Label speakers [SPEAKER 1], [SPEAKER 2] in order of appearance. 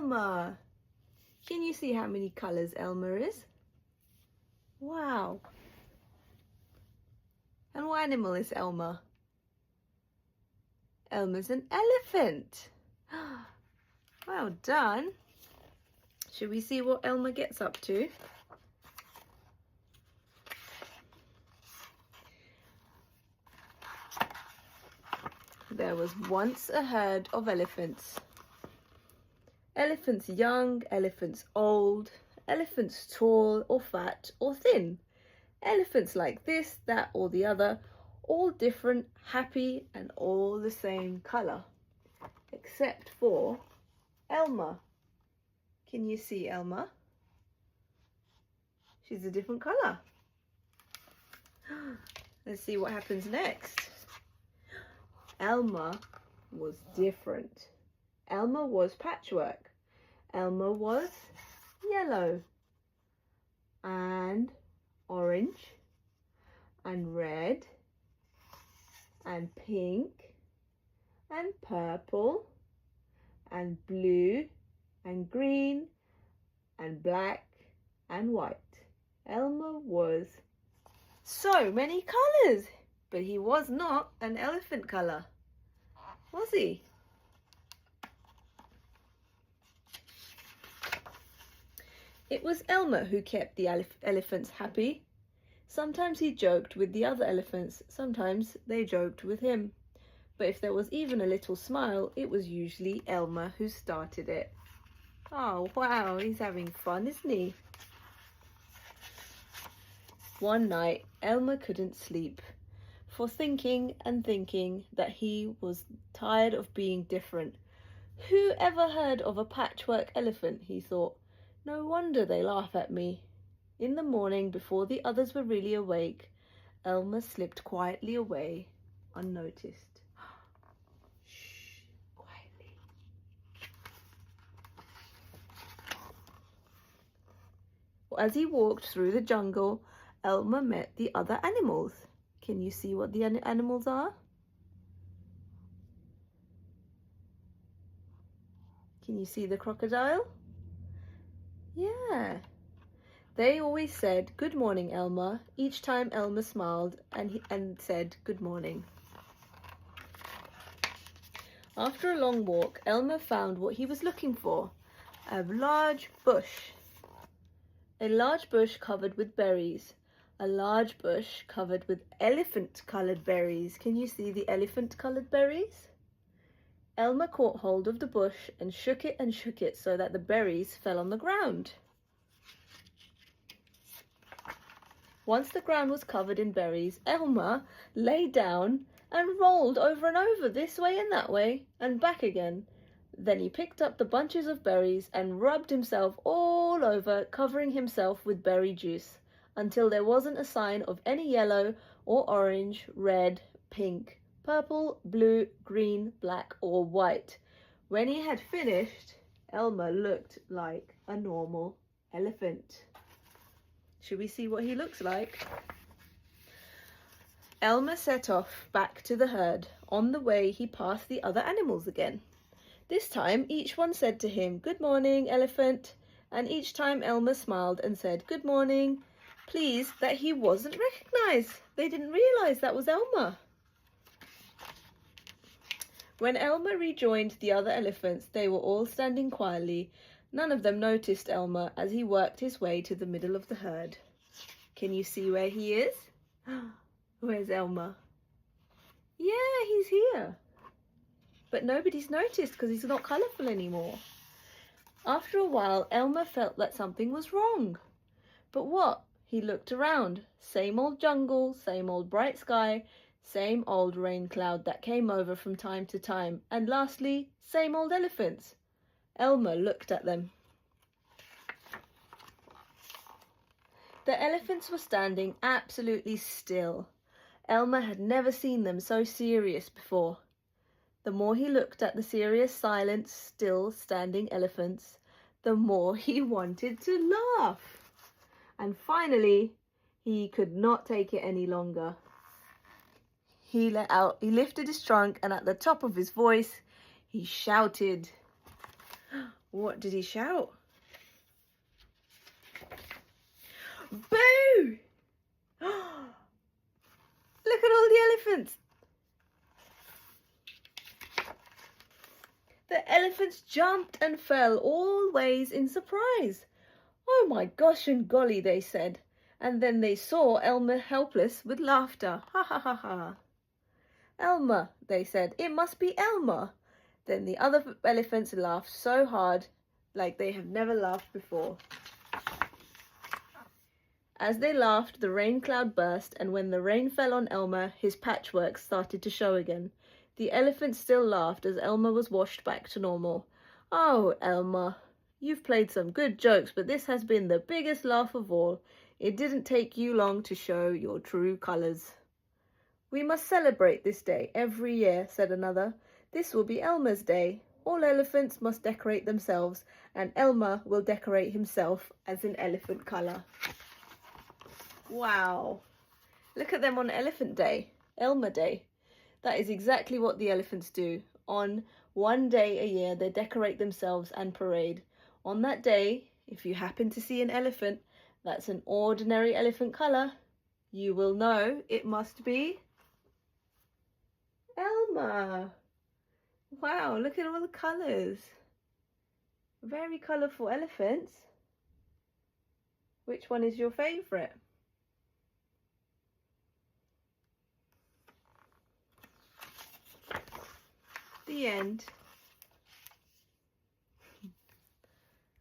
[SPEAKER 1] Elmer. Can you see how many colors Elmer is? Wow. And what animal is Elmer? Elmer's an elephant. Well done. Should we see what Elmer gets up to? There was once a herd of elephants. Elephants young, elephants old, elephants tall or fat or thin. Elephants like this, that or the other, all different, happy and all the same colour. Except for Elmer. Can you see Elmer? She's a different colour. Let's see what happens next. Elmer was different. Elmer was patchwork. Elmer was yellow and orange and red and pink and purple and blue and green and black and white. Elmer was so many colours, but he was not an elephant colour, was he? It was Elmer who kept the elephants happy. Sometimes he joked with the other elephants, sometimes they joked with him. But if there was even a little smile, it was usually Elmer who started it. Oh wow, he's having fun, isn't he? One night, Elmer couldn't sleep for thinking and thinking that he was tired of being different. Who ever heard of a patchwork elephant, he thought. No wonder they laugh at me. In the morning, before the others were really awake, Elmer slipped quietly away, unnoticed. Shh, quietly. As he walked through the jungle, Elmer met the other animals. Can you see what the animals are? Can you see the crocodile? Yeah. They always said, "Good morning, Elmer," each time Elmer smiled and said, "Good morning." After a long walk, Elmer found what he was looking for, a large bush. A large bush covered with berries. A large bush covered with elephant-coloured berries. Can you see the elephant-coloured berries? Elmer caught hold of the bush and shook it so that the berries fell on the ground. Once the ground was covered in berries, Elmer lay down and rolled over and over, this way and that way, and back again. Then he picked up the bunches of berries and rubbed himself all over, covering himself with berry juice, until there wasn't a sign of any yellow or orange, red, pink, purple, blue, green, black or white. When he had finished, Elmer looked like a normal elephant. Should we see what he looks like? Elmer set off back to the herd. On the way, he passed the other animals again. This time, each one said to him, "Good morning, elephant." And each time Elmer smiled and said, "Good morning," pleased that he wasn't recognized. They didn't realize that was Elmer. When Elmer rejoined the other elephants, they were all standing quietly. None of them noticed Elmer as he worked his way to the middle of the herd. Can you see where he is? Where's Elmer? Yeah, he's here. But nobody's noticed because he's not colourful anymore. After a while, Elmer felt that something was wrong. But what? He looked around. Same old jungle, same old bright sky, same old rain cloud that came over from time to time. And lastly, same old elephants. Elmer looked at them. The elephants were standing absolutely still. Elmer had never seen them so serious before. The more he looked at the serious, silent, still standing elephants, the more he wanted to laugh. And finally, he could not take it any longer. He lifted his trunk and at the top of his voice, he shouted, What did he shout? Boo! Look at all the elephants. The elephants jumped and fell all ways in surprise. Oh my gosh and golly, they said. And then they saw Elmer helpless with laughter. Ha ha ha ha. Elmer, they said. It must be Elmer. Then the other elephants laughed so hard, like they have never laughed before. As they laughed, the rain cloud burst, and when the rain fell on Elmer, his patchwork started to show again. The elephants still laughed as Elmer was washed back to normal. Oh, Elmer, you've played some good jokes, but this has been the biggest laugh of all. It didn't take you long to show your true colours. We must celebrate this day every year, said another. This will be Elmer's day. All elephants must decorate themselves, and Elmer will decorate himself as an elephant colour. Wow. Look at them on Elephant Day, Elmer Day. That is exactly what the elephants do. On one day a year, they decorate themselves and parade. On that day, if you happen to see an elephant that's an ordinary elephant colour, you will know it must be Elmer. Wow, look at all the colours. Very colourful elephants. Which one is your favourite? The end.